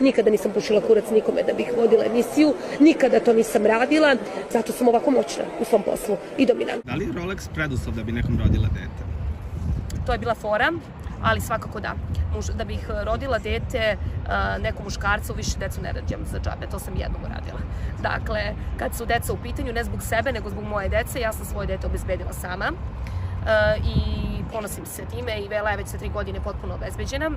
Nikada nisam pušila kurac nikome da bih vodila emisiju, nikada to nisam radila, zato sam ovako moćna u svom poslu i dominantna. Da li je Rolex preduslov da bi nekom rodila dete? To je bila fora, ali svakako da. Da bih rodila dete nekom muškarcu, više decu ne rađam za džabe, to sam jednom uradila. Dakle, kad su deca u pitanju, ne zbog sebe, nego zbog moje dece, ja sam svoje dete obezbedila sama i ponosim se time i Vela je već sa 3 godine potpuno obezbeđena.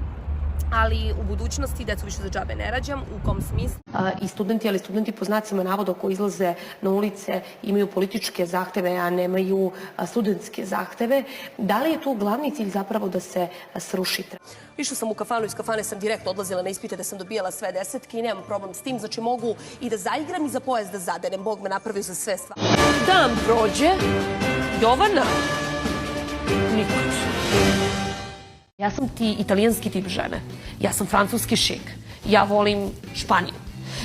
Ali u budućnosti decu više za džabe ne rađam, u kom smislu. I studenti po znacima navoda koji izlaze na ulice imaju političke zahteve, a nemaju studentske zahteve. Da li je tu glavni cilj zapravo da se sruši? Išla sam u kafanu, iz kafane sam direktno odlazila na ispite da sam dobijala sve desetke i nemam problem s tim, znači mogu i da zaigram i za pojas da zadenem, Bog me napravio za sve stvari. Dan prođe, Jovana, nikud. Ja sam ti italijanski tip žene, ja sam francuski šik, ja volim Španiju.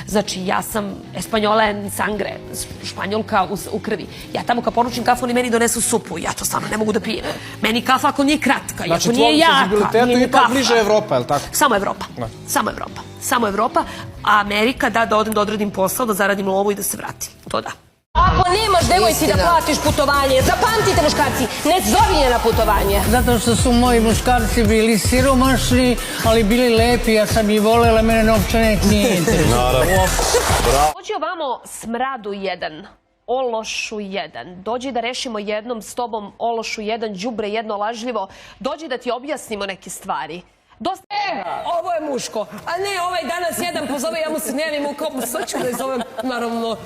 Znači, ja sam espanjola en sangre, španjolka u krvi. Ja tamo kad poručim kafu, oni meni donesu supu, ja to stvarno ne mogu da pijem. Meni kafa ako nije kratka, ako nije jaka, nije ni kafa. Znači, bliže Evropa, je li tako? Samo Evropa, samo Evropa, samo Evropa. A Amerika da odem da odradim posao, da zaradim lovu i da se vratim. To da. Ako nemaš, nemoj ti da platiš putovanje. Zapamtite, muškarci, ne zovi je na putovanje. Zato što su moji muškarci bili siromašni, ali bili lepi, ja sam ih volela, mene novčanek nije interesovao. Dođi ovamo smradu jedan, ološu jedan. Dođi da rešimo jednom s tobom ološu jedan, đubre jedno lažljivo. Dođi da ti objasnimo neke stvari. Dosta... ovo je muško, a ne ovaj danas jedan pozove, ja mu se ne javim u kopu, sad ću da je zovem, naravno.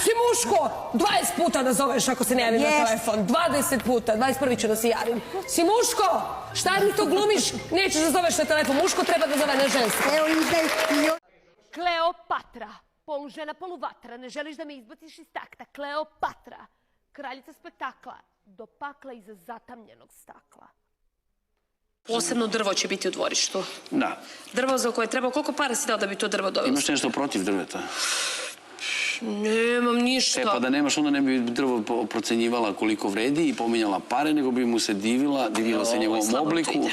Si muško, 20 puta da zoveš ako se ne javim na telefon, 20 puta, 21. ću da se javim. Si muško, šta mi to glumiš, nećeš da zoveš na telefon, muško treba da zove, ne žensko. Kleopatra, polužena, poluvatra, ne želiš da me izbaciš iz takta, Kleopatra, kraljica spektakla, do pakla iza zatamljenog stakla. Posebno drvo će biti u dvorištu. Da. Drvo za koje treba, koliko para si dao da bi to drvo dovelo? Imaš nešto protiv drveta? Nemam ništa. Pa da nemaš, onda ne bi drvo procenjivala koliko vredi i pominjala pare, nego bi mu se divila se njegovom obliku.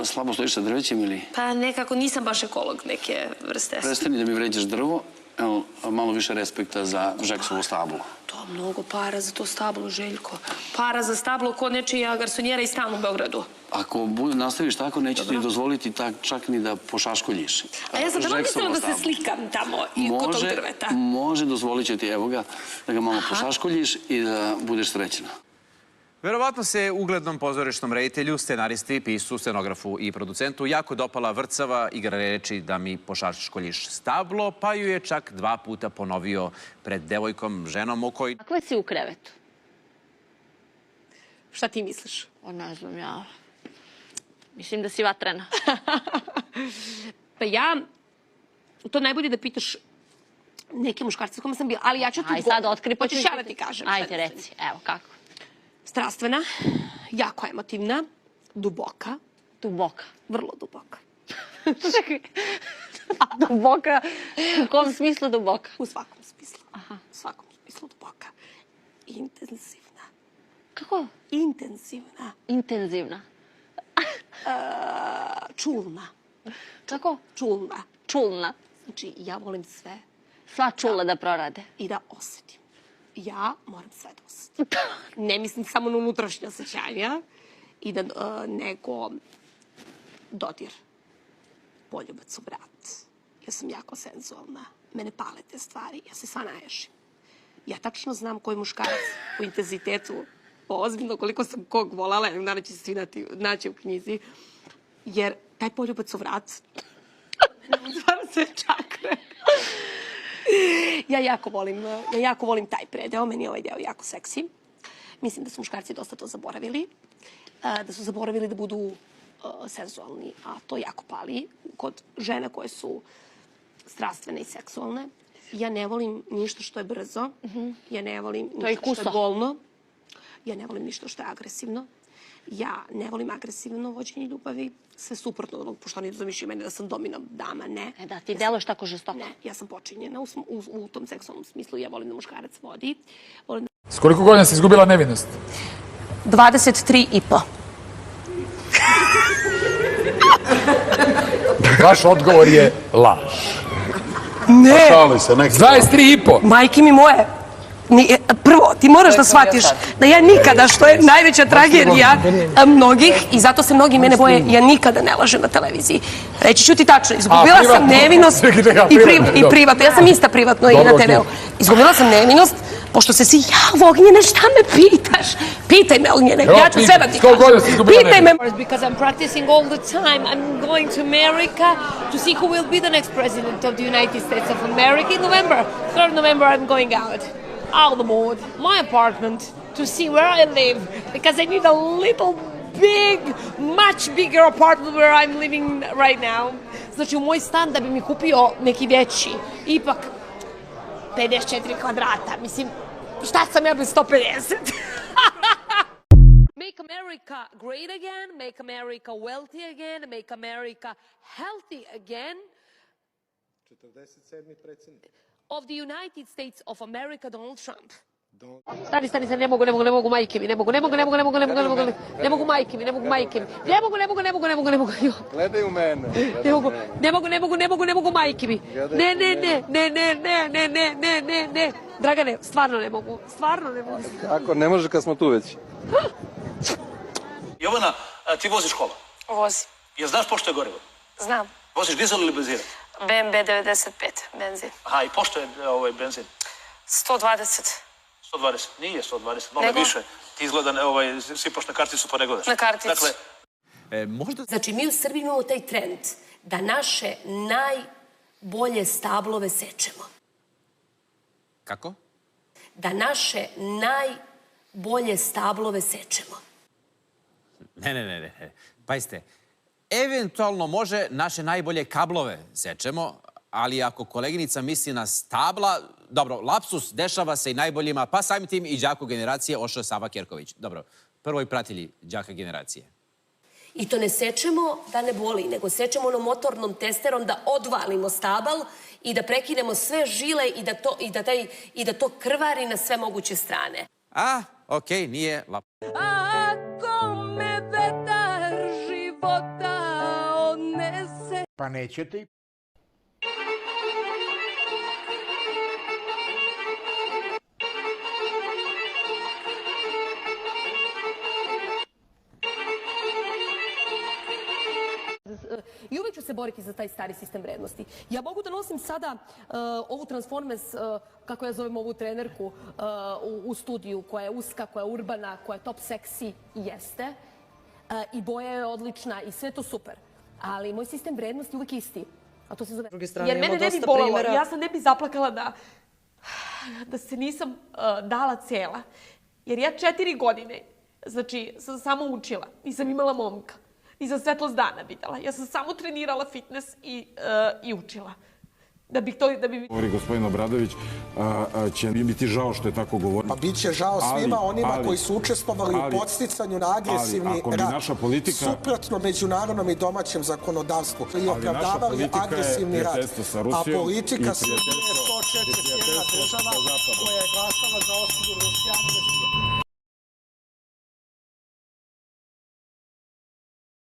Slabo stojiš sa drvećem ili? Pa nekako nisam baš ekolog neke vrste. Prestani da mi vređaš drvo, evo, malo više respekta za Žeksovo stablo. To mnogo para za to stablo, Željko. Para za stablo kod nečija garsonjera i stan u Beogradu. Ako nastaviš tako, neće ti dozvoliti čak ni da pošaškoljiš. A ja sam tamo mislila da se slikam tamo i kod tog drveta. Može, dozvolit će ti, evo ga, da ga malo pošaškoljiš i da budeš srećna. Verovatno se uglednom pozorišnom reditelju, scenaristi, pisu, scenografu i producentu jako dopala vrcava igra reči da mi pošaškoljiš stablo, pa ju je čak 2 puta ponovio pred devojkom, ženom u kojoj... Kakva si u krevetu? Šta ti misliš? Ne znam, ja... Mislim da si vatrena. Pa ja... To najbolje da pitaš neke muškarce s kojima sam bila, ali ja ću ti... Aj sad otkri, pa ću ja da ti kažem. Ajde, reci, evo, kako? Strastvena, jako emotivna, duboka. Duboka? Vrlo duboka. Čekaj, a duboka? U kom smislu duboka? U svakom smislu. Aha. U svakom smislu duboka. Intenzivna. Kako? Intenzivna. Intenzivna. Čulna. Kako? Čulna. Čulna. Znači, ja volim sve. Sva čula da prorade. I da osjetim. Ja moram sve da osjetim. Ne mislim samo na unutrašnje osjećanja. I da neko dodir, poljubac u vrat. Ja sam jako senzualna. Mene pale te stvari. Ja se sva naježim. Ja tačno znam koji muškarac u intenzitetu, ozbiljno koliko sam kog volala, jednog dana će se svi naći u knjizi, jer taj poljubac u vrat otvara sve čakre. Ja jako volim taj predeo, meni je ovaj deo jako seksi. Mislim da su muškarci dosta to zaboravili, da su zaboravili da budu senzualni, a to jako pali kod žene koje su strastvene i seksualne. Ja ne volim ništa što je brzo, ja ne volim ništa što je bolno, ja ne volim ništa što je agresivno, ja ne volim agresivno vođenje ljubavi, sve suprotno od onog, pošto oni zamišljaju mene da sam dominant dama, ne. Da, ti deluješ tako žestoko. Ne, ja sam počinjena u tom seksualnom smislu, ja volim da muškarac vodi. S koliko godina si izgubila nevinost? 23,5. Vaš odgovor je laž. Ne, Šali se, nek 23,5. majke mi moje. Prvo, ti moraš da shvatiš da ja nikada, što je najveća tragedija mnogih, i zato se mnogi mene boje, ja nikada ne lažem na televiziji. Reći ću ti tačno, izgubila sam nevinost i privatno. Ja sam ista privatno i na TV-u. Izgubila sam nevinost, pošto se svi, ja, Ognjene, šta me pitaš? Pitaj me, Ognjene, ja ću sve da ti kažem. Pitaj me. Because I'm practicing all the time. I'm going to America to see who will be the next president of the United States of America in November. 3rd November I'm going out of the mood, my apartment, to see where I live, because I need a little big, much bigger apartment where I'm living right now. Znači, u moj stan da bi mi kupio neki veći, ipak 54 kvadrata. Mislim, šta sam ja bez 150? Make America great again, make America wealthy again, make America healthy again. 47. predsjednik. Of the United States of America, Donald Trump. Stani, ne mogu, majke mi, ne mogu, majke mi, ne mogu. Gledaj u mene. Ne mogu, majke mi. Ne. Dragane, stvarno ne mogu. Kako, ne može kad smo tu već? Jovana, ti voziš kola? Vozi. Jel znaš pošto je gorivo? Znam. Voziš dizel ili benzin? BMW 95, benzin. Aha, i pošto je benzin? 120. 120, nije 120, malo više. Ti izgleda, sipaš na karticu pa ne gledaš. Na karticu. Dakle, Znači, mi u Srbiji imamo taj trend da naše najbolje stablove sečemo. Kako? Da naše najbolje stablove sečemo. Ne. Pazite, eventualno može naše najbolje kablove sečemo, ali ako koleginica misli na stabla, dobro, lapsus dešava se i najboljima, pa samim tim i đaku generacije Ošo Sava Kerković. Dobro, prvoj pratili đaka generacije. I to ne sečemo da ne boli, nego sečemo onom motornom testerom da odvalimo stabal i da prekinemo sve žile i da to krvari na sve moguće strane. Okej, nije lapsus. Ako me vetar života odnese. Pa nećete i... I uvek ću se boriti za taj stari sistem vrednosti. Ja mogu da nosim sada ovu Transformers, kako ja zovem ovu trenerku, u studiju, koja je uska, koja je urbana, koja je top seksi, jeste. I boja je odlična i sve to super. Ali moj sistem vrednosti uvek isti. A to se zove... Jer mene ne bi bolalo, ja sam ne bi zaplakala da se nisam dala cela. Jer ja 4 godine, znači, sam samo učila, nisam imala momka. Nisam svetlost dana videla. Ja sam samo trenirala fitness i učila. Da bi... Govori gospodin Obradović, će mi biti žao što je tako govorio. Pa bit će žao svima onima koji su učestvovali u podsticanju na agresivni rat. Suprotno međunarodnom i domaćem zakonodavstvu. I opravdavali agresivni rat. A politika Srbije je 104. država koja je glasala za osudu ruske agresije.